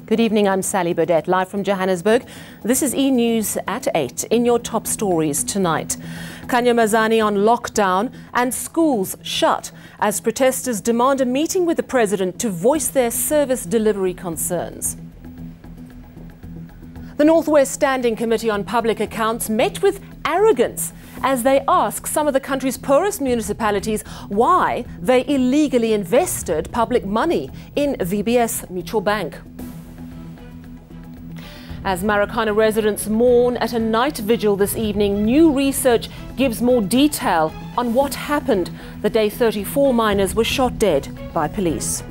Good evening, I'm Sally Burdett, live from Johannesburg. This is eNews at 8. In your top stories tonight, Kanyamazani on lockdown and schools shut as protesters demand a meeting with the president to voice their service delivery concerns. The Northwest Standing Committee on Public Accounts met with arrogance as they ask some of the country's poorest municipalities why they illegally invested public money in VBS Mutual Bank. As Marikana residents mourn at a night vigil this evening, new research gives more detail on what happened the day 34 miners were shot dead by police.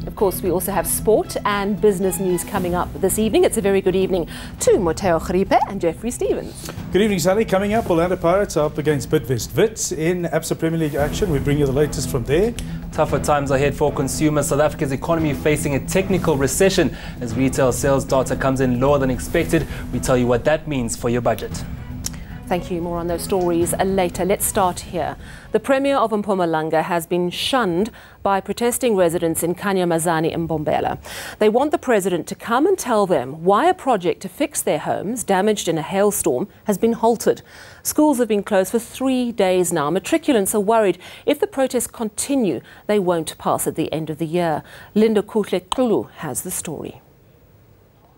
Of course, we also have sport and business news coming up this evening. It's a very good evening to Moteo Gripe and Jeffrey Stevens. Good evening, Sally. Coming up, Orlando Pirates are up against Bidvest Wits in ABSA Premier League action. We bring you the latest from there. Tougher times ahead for consumers. South Africa's economy facing a technical recession as retail sales data comes in lower than expected. We tell you what that means for your budget. Thank you. More on those stories later. Let's start here. The Premier of Mpumalanga has been shunned by protesting residents in Kanyamazani and Mbombela. They want the President to come and tell them why a project to fix their homes damaged in a hailstorm has been halted. Schools have been closed for 3 days now. Matriculants are worried if the protests continue, they won't pass at the end of the year. Linda Kutle-Kulu has the story.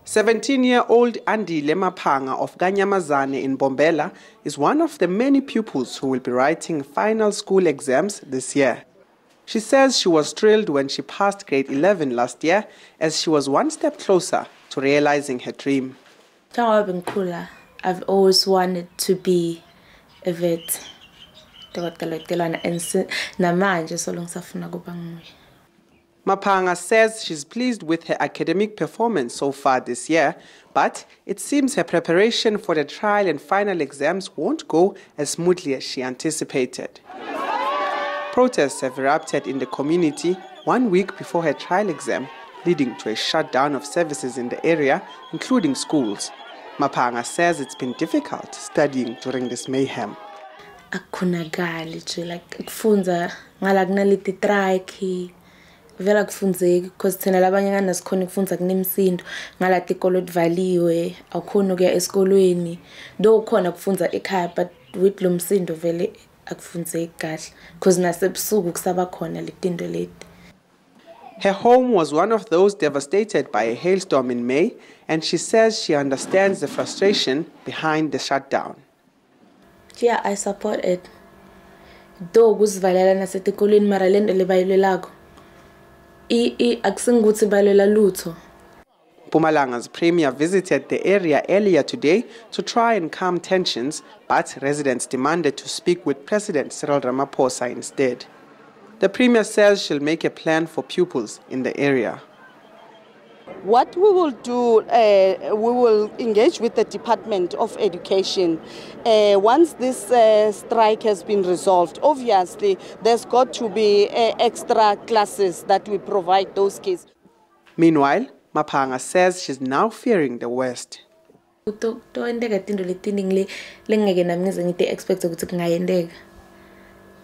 17-year-old Andy Lemapanga of Kanyamazane in Mbombela is one of the many pupils who will be writing final school exams this year. She says she was thrilled when she passed grade 11 last year as she was one step closer to realizing her dream. I've always wanted to be a vet. Mapanga says she's pleased with her academic performance so far this year, but it seems her preparation for the trial and final exams won't go as smoothly as she anticipated. Protests have erupted in the community 1 week before her trial exam, leading to a shutdown of services in the area, including schools. Mapanga says it's been difficult studying during this mayhem. Vela kufunzeki because thina labanye nganasikhona ukufunza kunemsindo ngalathi ikolo livaliwe awukhona ukuya esikolweni do khona kufunza ekhaya but with lo msindo vele akufunzeki kahle because nasebusuku kusaba khona letindo leti. Her home was one of those devastated by a hailstorm in May, and she says she understands the frustration behind the shutdown. Yeah, I support it. Do kuzivalela nasetikolweni mara lento lebayilelako Mpumalanga's premier visited the area earlier today to try and calm tensions, but residents demanded to speak with President Cyril Ramaphosa instead. The premier says she'll make a plan for pupils in the area. What we will do, we will engage with the Department of Education. Once this strike has been resolved, obviously there's got to be extra classes that we provide those kids. Meanwhile, Mapanga says she's now fearing the worst.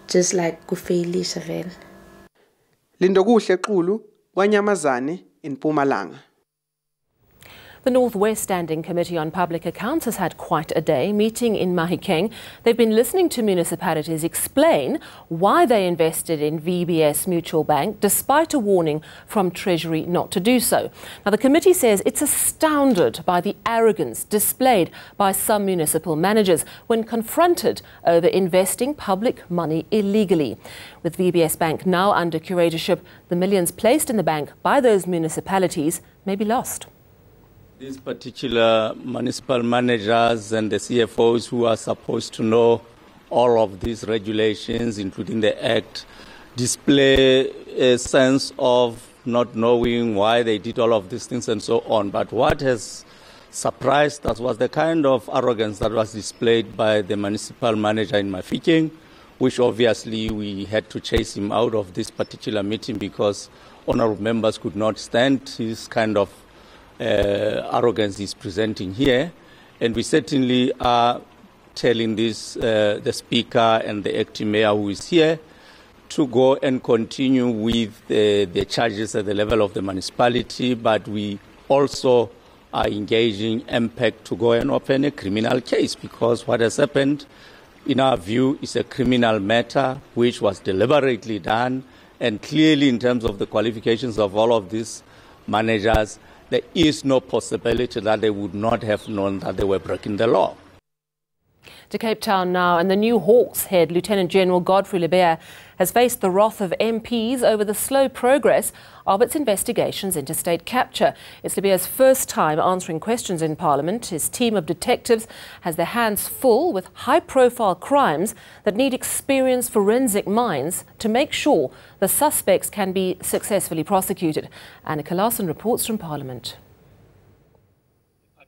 Just like kufailisha. Lindokuhle Xulu, Kanyamazane in Mpumalanga. The Northwest Standing Committee on Public Accounts has had quite a day meeting in Mahikeng. They've been listening to municipalities explain why they invested in VBS Mutual Bank despite a warning from Treasury not to do so. Now, the committee says it's astounded by the arrogance displayed by some municipal managers when confronted over investing public money illegally. With VBS Bank now under curatorship, the millions placed in the bank by those municipalities may be lost. These particular municipal managers and the CFOs who are supposed to know all of these regulations, including the Act, display a sense of not knowing why they did all of these things and so on. But what has surprised us was the kind of arrogance that was displayed by the municipal manager in Mafikeng, which obviously we had to chase him out of this particular meeting because honorable members could not stand his kind of arrogance he's presenting here. And we certainly are telling this, the Speaker and the acting mayor who is here to go and continue with the charges at the level of the municipality, but we also are engaging MPEC to go and open a criminal case, because what has happened, in our view, is a criminal matter which was deliberately done, and clearly in terms of the qualifications of all of these managers, there is no possibility that they would not have known that they were breaking the law. To Cape Town now, and the new Hawks head, Lieutenant General Godfrey Lebeya, has faced the wrath of MPs over the slow progress of its investigations into state capture. It's Lebeya's first time answering questions in Parliament. His team of detectives has their hands full with high-profile crimes that need experienced forensic minds to make sure the suspects can be successfully prosecuted. Annika Larson reports from Parliament.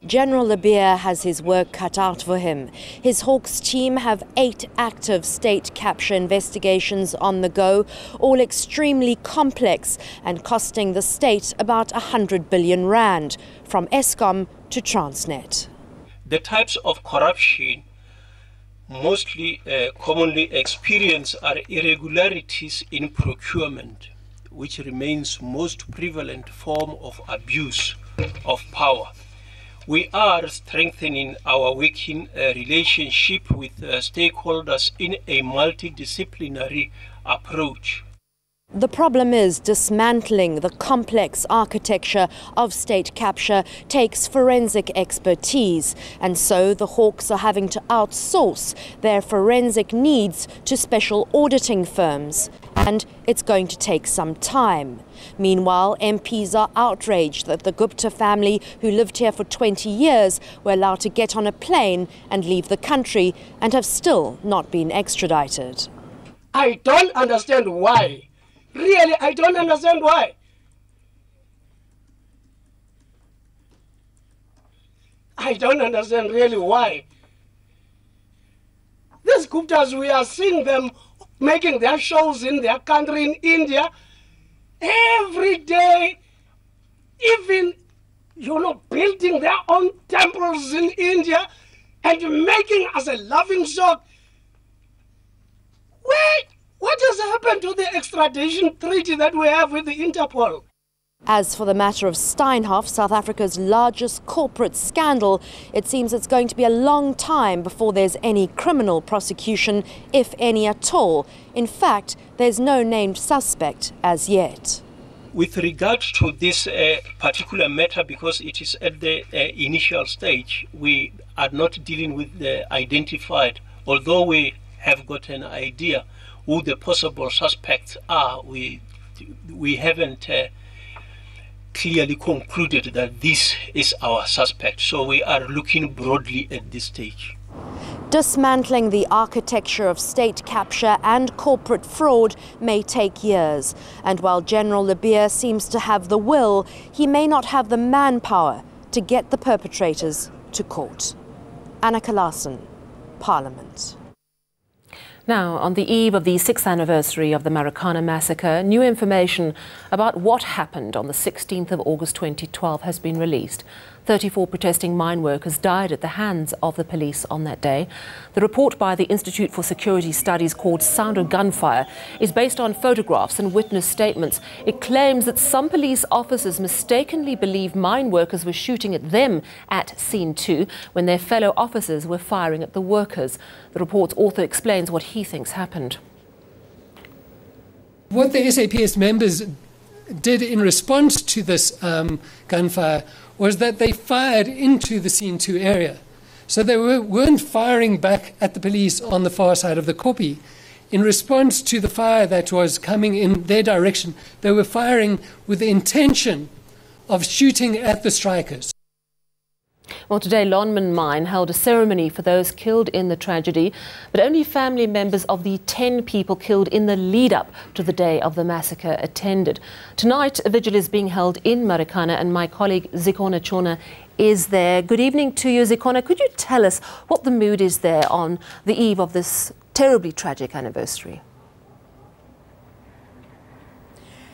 General Lebeya has his work cut out for him. His Hawks team have 8 active state capture investigations on the go, all extremely complex and costing the state about 100 billion rand, from Eskom to Transnet. The types of corruption mostly commonly experienced are irregularities in procurement, which remains most prevalent form of abuse of power. We are strengthening our working relationship with stakeholders in a multidisciplinary approach. The problem is dismantling the complex architecture of state capture takes forensic expertise, and so the Hawks are having to outsource their forensic needs to special auditing firms. And it's going to take some time. Meanwhile, MPs are outraged that the Gupta family, who lived here for 20 years, were allowed to get on a plane and leave the country and have still not been extradited. I don't understand why. Really, I don't understand why. I don't understand really why. These Guptas, we are seeing them making their shows in their country, in India, every day, even, building their own temples in India and making us a laughing stock. What has happened to the extradition treaty that we have with the Interpol? As for the matter of Steinhoff, South Africa's largest corporate scandal, it seems it's going to be a long time before there's any criminal prosecution, if any at all. In fact, there's no named suspect as yet. With regard to this particular matter, because it is at the initial stage, we are not dealing with the identified, although we have got an idea who the possible suspects are. We haven't clearly concluded that this is our suspect. So we are looking broadly at this stage. Dismantling the architecture of state capture and corporate fraud may take years. And while General Lebeya seems to have the will, he may not have the manpower to get the perpetrators to court. Annika Larson, Parliament. Now, on the eve of the 6th anniversary of the Marikana massacre, new information about what happened on the 16th of August 2012 has been released. 34 protesting mine workers died at the hands of the police on that day. The report by the Institute for Security Studies, called Sound of Gunfire, is based on photographs and witness statements. It claims that some police officers mistakenly believed mine workers were shooting at them at scene 2 when their fellow officers were firing at the workers. The report's author explains what he thinks happened. What the SAPS members did in response to this gunfire was that they fired into the scene 2 area. So they weren't firing back at the police on the far side of the Kopi. In response to the fire that was coming in their direction, they were firing with the intention of shooting at the strikers. Well, today, Lonmin Mine held a ceremony for those killed in the tragedy, but only family members of the 10 people killed in the lead-up to the day of the massacre attended. Tonight, a vigil is being held in Marikana, and my colleague Zikona Chona is there. Good evening to you, Zikona. Could you tell us what the mood is there on the eve of this terribly tragic anniversary?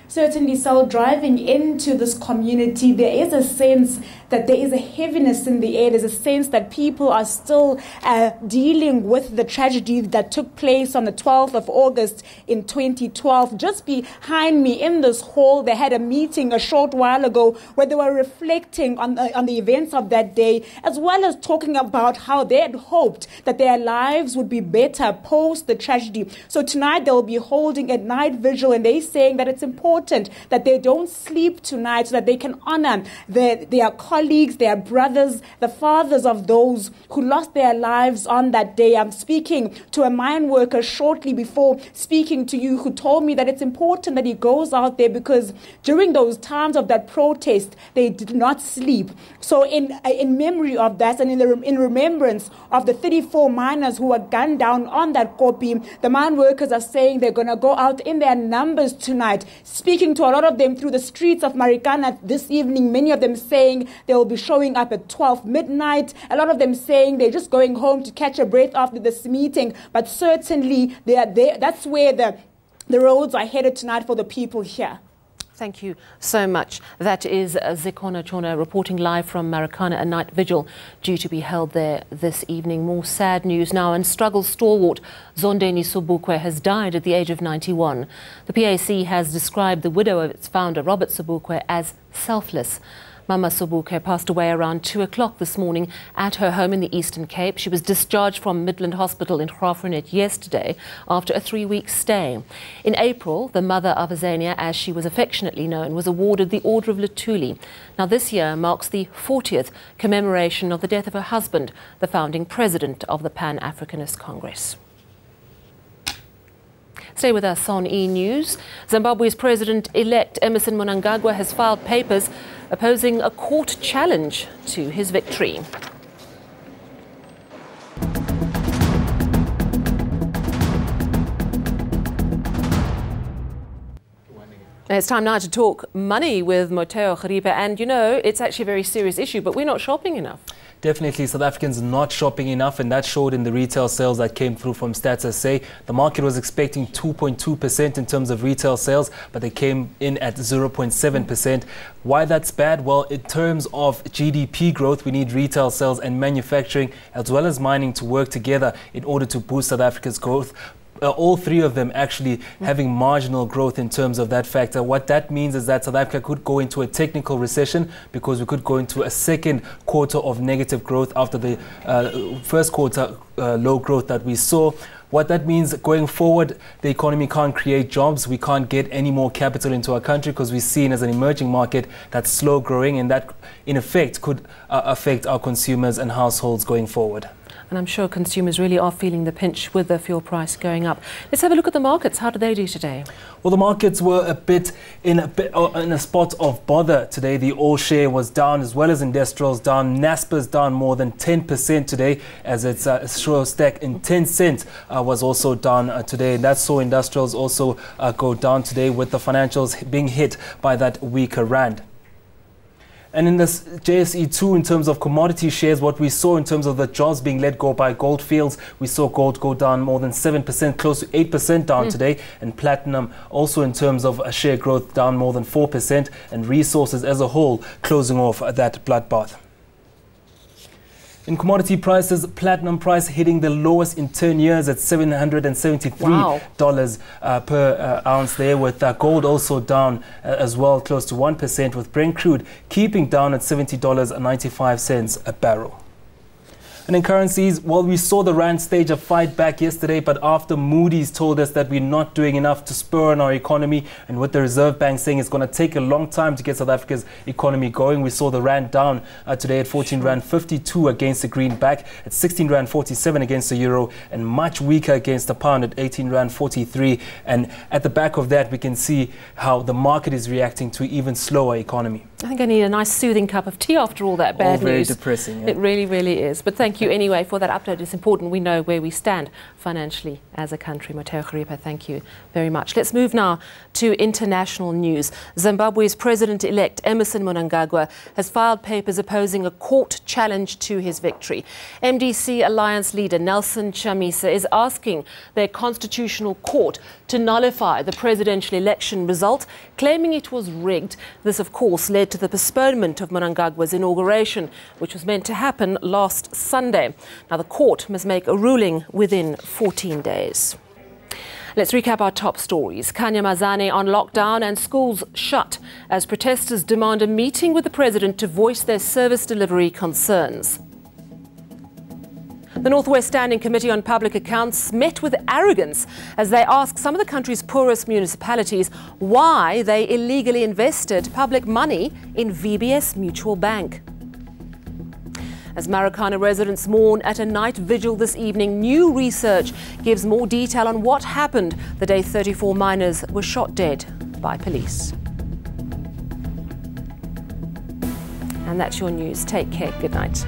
Certainly, so driving into this community, there is a sense that there is a heaviness in the air. There's a sense that people are still dealing with the tragedy that took place on the 12th of August in 2012. Just behind me in this hall, they had a meeting a short while ago where they were reflecting on the events of that day, as well as talking about how they had hoped that their lives would be better post the tragedy. So tonight they'll be holding a night vigil, and they're saying that it's important that they don't sleep tonight so that they can honor their colleagues, their brothers, the fathers of those who lost their lives on that day. I'm speaking to a mine worker shortly before speaking to you, who told me that it's important that he goes out there because during those times of that protest, they did not sleep. So in memory of that, and in remembrance of the 34 miners who were gunned down on that Kopi, the mine workers are saying they're going to go out in their numbers tonight. Speaking to a lot of them through the streets of Marikana this evening, many of them saying they will be showing up at 12 midnight. A lot of them saying they're just going home to catch a breath after this meeting. But certainly they are there. That's where the roads are headed tonight for the people here. Thank you so much. That is Zekona Chona reporting live from Marikana, a night vigil due to be held there this evening. More sad news now, and struggle stalwart Zondeni Sobukwe has died at the age of 91. The PAC has described the widow of its founder, Robert Sobukwe, as selfless. Mama Sobukwe passed away around 2 o'clock this morning at her home in the Eastern Cape. She was discharged from Midland Hospital in Graaff-Reinet yesterday after a 3-week stay. In April, the mother of Azania, as she was affectionately known, was awarded the Order of Luthuli. Now this year marks the 40th commemoration of the death of her husband, the founding president of the Pan-Africanist Congress. Stay with us on eNews. Zimbabwe's President-elect Emmerson Mnangagwa has filed papers opposing a court challenge to his victory. It's time now to talk money with Moteo Kharipa, and you know, it's actually a very serious issue, but we're not shopping enough. Definitely, South Africans not shopping enough, and that showed in the retail sales that came through from Stats SA. The market was expecting 2.2% in terms of retail sales, but they came in at 0.7%. Why that's bad? Well, in terms of GDP growth, we need retail sales and manufacturing as well as mining to work together in order to boost South Africa's growth. All three of them actually having marginal growth in terms of that factor. What that means is that South Africa could go into a technical recession because we could go into a second quarter of negative growth after the first quarter low growth that we saw. What that means going forward, the economy can't create jobs. We can't get any more capital into our country because we're seen as an emerging market that's slow growing, and that in effect could affect our consumers and households going forward. And I'm sure consumers really are feeling the pinch with the fuel price going up. Let's have a look at the markets. How did they do today? Well, the markets were in a spot of bother today. The oil share was down as well as industrials down. Naspers down more than 10% today, as its short stack in 10 cents was also down today. And that saw industrials also go down today, with the financials being hit by that weaker rand. And in this JSE2, in terms of commodity shares, what we saw in terms of the jobs being let go by Goldfields, we saw gold go down more than 7%, close to 8% down today. And platinum also in terms of share growth down more than 4%. And resources as a whole closing off that bloodbath. In commodity prices, platinum price hitting the lowest in 10 years at $773 per ounce there, with gold also down as well, close to 1%, with Brent crude keeping down at $70.95 a barrel. And in currencies, well, we saw the rand stage a fight back yesterday, but after Moody's told us that we're not doing enough to spur on our economy, and with the Reserve Bank saying it's going to take a long time to get South Africa's economy going, we saw the rand down today at 14 rand 52 against the greenback, at 16 rand 47 against the euro, and much weaker against the pound at 18 rand 43. And at the back of that, we can see how the market is reacting to even slower economy. I think I need a nice soothing cup of tea after all that bad news. Very depressing. Yeah. It really, really is. But thank you anyway for that update. It's important we know where we stand financially as a country. Moteo Kharipa, thank you very much. Let's move now to international news. Zimbabwe's President-elect Emmerson Mnangagwa has filed papers opposing a court challenge to his victory. MDC Alliance leader Nelson Chamisa is asking their constitutional court to nullify the presidential election result, claiming it was rigged. This, of course, led to the postponement of Mnangagwa's inauguration, which was meant to happen last Sunday. Now, the court must make a ruling within 14 days. Let's recap our top stories. Kanyamazane on lockdown and schools shut as protesters demand a meeting with the president to voice their service delivery concerns. The North West Standing Committee on Public Accounts met with arrogance as they asked some of the country's poorest municipalities why they illegally invested public money in VBS Mutual Bank. As Marikana residents mourn at a night vigil this evening, new research gives more detail on what happened the day 34 miners were shot dead by police. And that's your news. Take care. Good night.